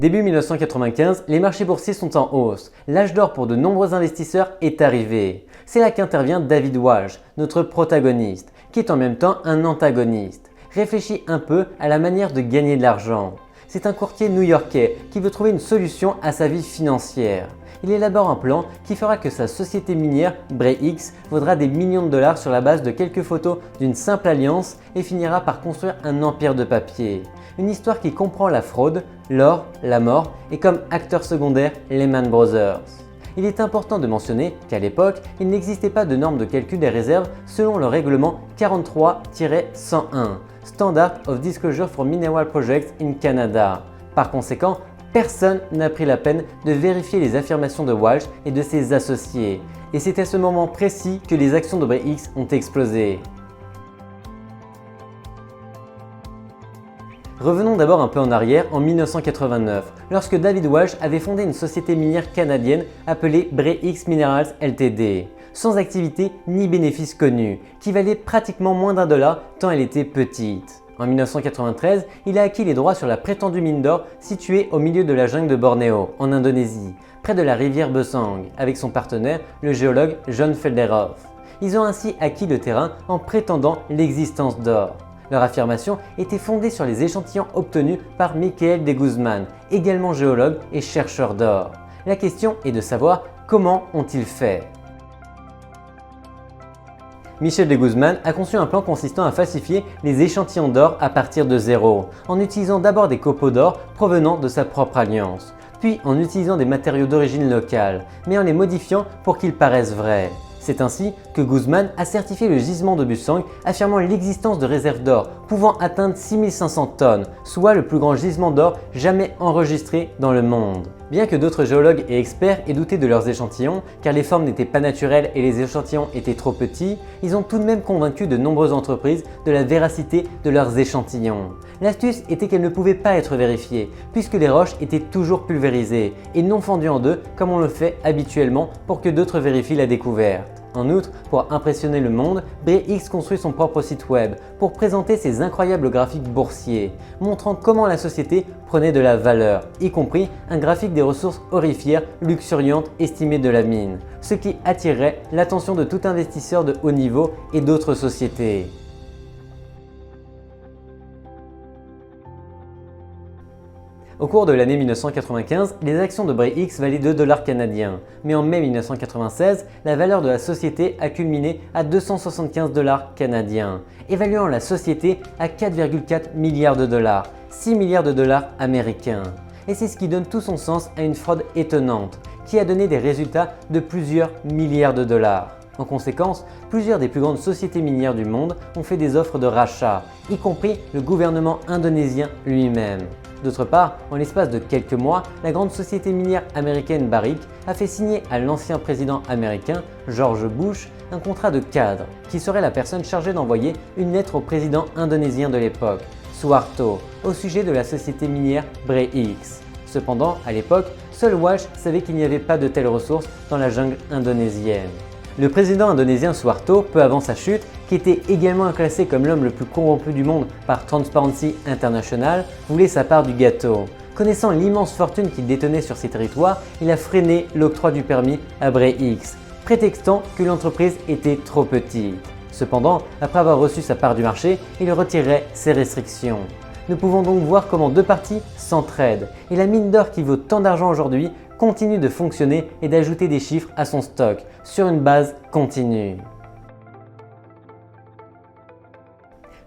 Début 1995, les marchés boursiers sont en hausse. L'âge d'or pour de nombreux investisseurs est arrivé. C'est là qu'intervient David Walsh, notre protagoniste, qui est en même temps un antagoniste. Réfléchis un peu à la manière de gagner de l'argent. C'est un courtier new-yorkais qui veut trouver une solution à sa vie financière. Il élabore un plan qui fera que sa société minière, BreX, vaudra des millions de dollars sur la base de quelques photos d'une simple alliance et finira par construire un empire de papier. Une histoire qui comprend la fraude, l'or, la mort et comme acteurs secondaires Lehman Brothers. Il est important de mentionner qu'à l'époque, il n'existait pas de normes de calcul des réserves selon le règlement 43-101, Standard of Disclosure for Mineral Projects in Canada. Par conséquent, personne n'a pris la peine de vérifier les affirmations de Walsh et de ses associés. Et c'est à ce moment précis que les actions de BreX ont explosé. Revenons d'abord un peu en arrière en 1989, lorsque David Walsh avait fondé une société minière canadienne appelée BreX Minerals Ltd, sans activité ni bénéfice connus, qui valait pratiquement moins $1 tant elle était petite. En 1993, il a acquis les droits sur la prétendue mine d'or située au milieu de la jungle de Bornéo, en Indonésie, près de la rivière Besang, avec son partenaire, le géologue John Felderhoff. Ils ont ainsi acquis le terrain en prétendant l'existence d'or. Leur affirmation était fondée sur les échantillons obtenus par Michael de Guzman, également géologue et chercheur d'or. La question est de savoir comment ont-ils fait. Michel de Guzman a conçu un plan consistant à falsifier les échantillons d'or à partir de zéro, en utilisant d'abord des copeaux d'or provenant de sa propre alliance, puis en utilisant des matériaux d'origine locale, mais en les modifiant pour qu'ils paraissent vrais. C'est ainsi que Guzman a certifié le gisement de Busang, affirmant l'existence de réserves d'or pouvant atteindre 6500 tonnes, soit le plus grand gisement d'or jamais enregistré dans le monde. Bien que d'autres géologues et experts aient douté de leurs échantillons, car les formes n'étaient pas naturelles et les échantillons étaient trop petits, ils ont tout de même convaincu de nombreuses entreprises de la véracité de leurs échantillons. L'astuce était qu'elles ne pouvaient pas être vérifiées, puisque les roches étaient toujours pulvérisées et non fendues en deux comme on le fait habituellement pour que d'autres vérifient la découverte. En outre, pour impressionner le monde, BreX construit son propre site web pour présenter ses incroyables graphiques boursiers, montrant comment la société prenait de la valeur, y compris un graphique des ressources aurifères luxuriantes estimées de la mine, ce qui attirerait l'attention de tout investisseur de haut niveau et d'autres sociétés. Au cours de l'année 1995, les actions de BreX valaient 2 $ canadiens, mais en mai 1996, la valeur de la société a culminé à 275 $ canadiens, évaluant la société à 4,4 milliards de dollars, 6 milliards de dollars américains. Et c'est ce qui donne tout son sens à une fraude étonnante, qui a donné des résultats de plusieurs milliards de dollars. En conséquence, plusieurs des plus grandes sociétés minières du monde ont fait des offres de rachat, y compris le gouvernement indonésien lui-même. D'autre part, en l'espace de quelques mois, la grande société minière américaine Barrick a fait signer à l'ancien président américain, George Bush, un contrat de cadre, qui serait la personne chargée d'envoyer une lettre au président indonésien de l'époque, Suharto, au sujet de la société minière BreX. Cependant, à l'époque, seul Walsh savait qu'il n'y avait pas de telles ressources dans la jungle indonésienne. Le président indonésien Suharto, peu avant sa chute, qui était également classé comme l'homme le plus corrompu du monde par Transparency International, voulait sa part du gâteau. Connaissant l'immense fortune qu'il détenait sur ses territoires, il a freiné l'octroi du permis à BreX, prétextant que l'entreprise était trop petite. Cependant, après avoir reçu sa part du marché, il retirait ses restrictions. Nous pouvons donc voir comment deux parties s'entraident, et la mine d'or qui vaut tant d'argent aujourd'hui continue de fonctionner et d'ajouter des chiffres à son stock sur une base continue.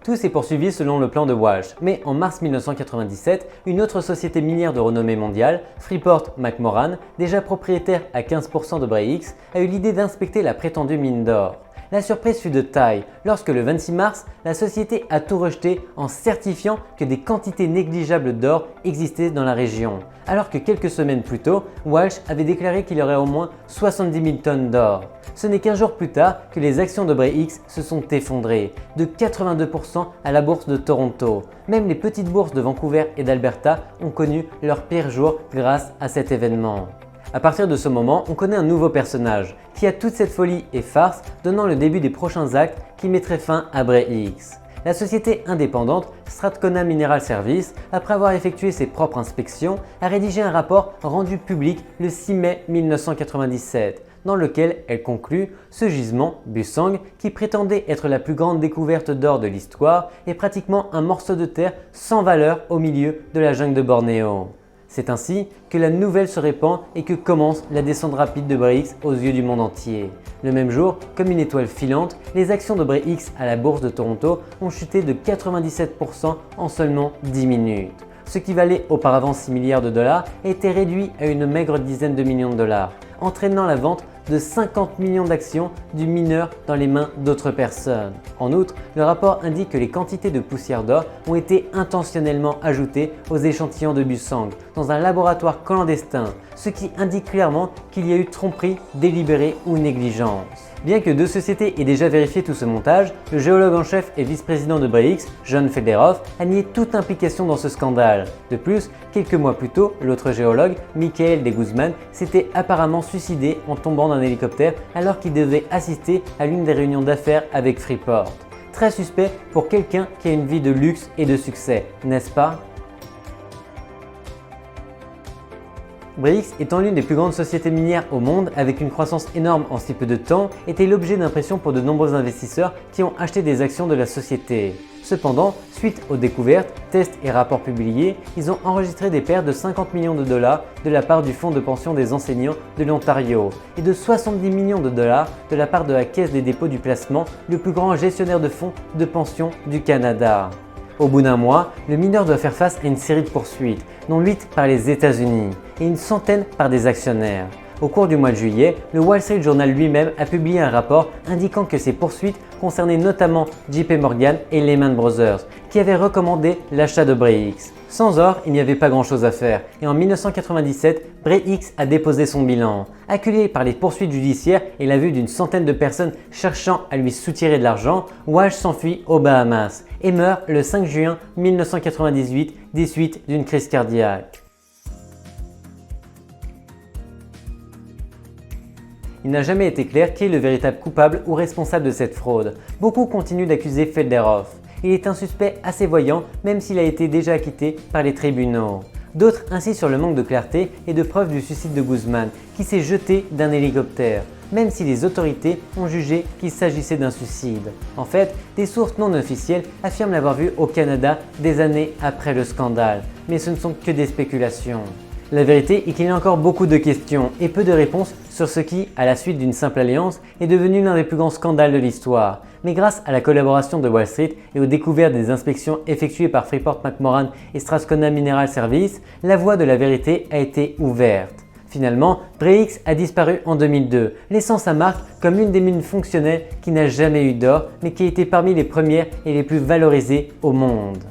Tout s'est poursuivi selon le plan de Walsh, mais en mars 1997, une autre société minière de renommée mondiale, Freeport-McMoRan, déjà propriétaire à 15% de BreX, a eu l'idée d'inspecter la prétendue mine d'or. La surprise fut de taille lorsque le 26 mars, la société a tout rejeté en certifiant que des quantités négligeables d'or existaient dans la région, alors que quelques semaines plus tôt, Walsh avait déclaré qu'il y aurait au moins 70 000 tonnes d'or. Ce n'est qu'un jour plus tard que les actions de BreX se sont effondrées, de 82% à la bourse de Toronto. Même les petites bourses de Vancouver et d'Alberta ont connu leur pire jour grâce à cet événement. À partir de ce moment, on connaît un nouveau personnage qui a toute cette folie et farce, donnant le début des prochains actes qui mettraient fin à BreX. La société indépendante Strathcona Mineral Services, après avoir effectué ses propres inspections, a rédigé un rapport rendu public le 6 mai 1997, dans lequel elle conclut « Ce gisement, Busang, qui prétendait être la plus grande découverte d'or de l'histoire, est pratiquement un morceau de terre sans valeur au milieu de la jungle de Bornéo ». C'est ainsi que la nouvelle se répand et que commence la descente rapide de BREX aux yeux du monde entier. Le même jour, comme une étoile filante, les actions de BREX à la bourse de Toronto ont chuté de 97% en seulement 10 minutes. Ce qui valait auparavant 6 milliards de dollars a été réduit à une maigre dizaine de millions de dollars, entraînant la vente de 50 millions d'actions du mineur dans les mains d'autres personnes. En outre, le rapport indique que les quantités de poussière d'or ont été intentionnellement ajoutées aux échantillons de Busang dans un laboratoire clandestin, ce qui indique clairement qu'il y a eu tromperie, délibérée ou négligence. Bien que deux sociétés aient déjà vérifié tout ce montage, le géologue en chef et vice-président de BREX, John Federoff, a nié toute implication dans ce scandale. De plus, quelques mois plus tôt, l'autre géologue, Michael de Guzman, s'était apparemment suicidé en tombant d'un hélicoptère alors qu'il devait assister à l'une des réunions d'affaires avec Freeport. Très suspect pour quelqu'un qui a une vie de luxe et de succès, n'est-ce pas? BREX, étant l'une des plus grandes sociétés minières au monde avec une croissance énorme en si peu de temps, était l'objet d'impression pour de nombreux investisseurs qui ont acheté des actions de la société. Cependant, suite aux découvertes, tests et rapports publiés, ils ont enregistré des pertes de 50 millions de dollars de la part du fonds de pension des enseignants de l'Ontario et de 70 millions de dollars de la part de la Caisse des dépôts du placement, le plus grand gestionnaire de fonds de pension du Canada. Au bout d'un mois, le mineur doit faire face à une série de poursuites, dont 8 par les États-Unis et une centaine par des actionnaires. Au cours du mois de juillet, le Wall Street Journal lui-même a publié un rapport indiquant que ces poursuites concernaient notamment JP Morgan et Lehman Brothers, qui avaient recommandé l'achat de BREX. Sans or, il n'y avait pas grand-chose à faire et en 1997, BREX a déposé son bilan. Acculé par les poursuites judiciaires et la vue d'une centaine de personnes cherchant à lui soutirer de l'argent, Walsh s'enfuit aux Bahamas et meurt le 5 juin 1998 des suites d'une crise cardiaque. Il n'a jamais été clair qui est le véritable coupable ou responsable de cette fraude. Beaucoup continuent d'accuser Federoff. Il est un suspect assez voyant même s'il a été déjà acquitté par les tribunaux. D'autres insistent sur le manque de clarté et de preuves du suicide de Guzman qui s'est jeté d'un hélicoptère, même si les autorités ont jugé qu'il s'agissait d'un suicide. En fait, des sources non officielles affirment l'avoir vu au Canada des années après le scandale, mais ce ne sont que des spéculations. La vérité est qu'il y a encore beaucoup de questions et peu de réponses sur ce qui, à la suite d'une simple alliance, est devenu l'un des plus grands scandales de l'histoire. Mais grâce à la collaboration de Wall Street et aux découvertes des inspections effectuées par Freeport-McMoRan et Strathcona Mineral Services, la voie de la vérité a été ouverte. Finalement, BREX a disparu en 2002, laissant sa marque comme l'une des mines fonctionnelles qui n'a jamais eu d'or, mais qui a été parmi les premières et les plus valorisées au monde.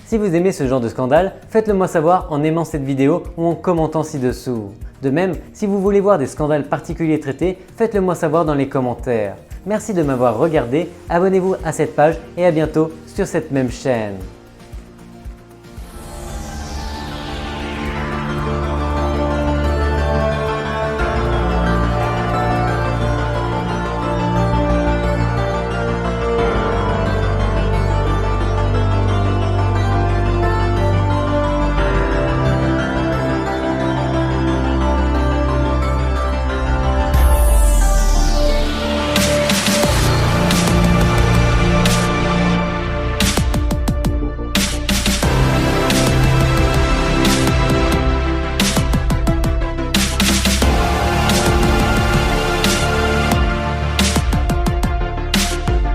Si vous aimez ce genre de scandale, faites-le moi savoir en aimant cette vidéo ou en commentant ci-dessous. De même, si vous voulez voir des scandales particuliers traités, faites-le moi savoir dans les commentaires. Merci de m'avoir regardé, abonnez-vous à cette page et à bientôt sur cette même chaîne.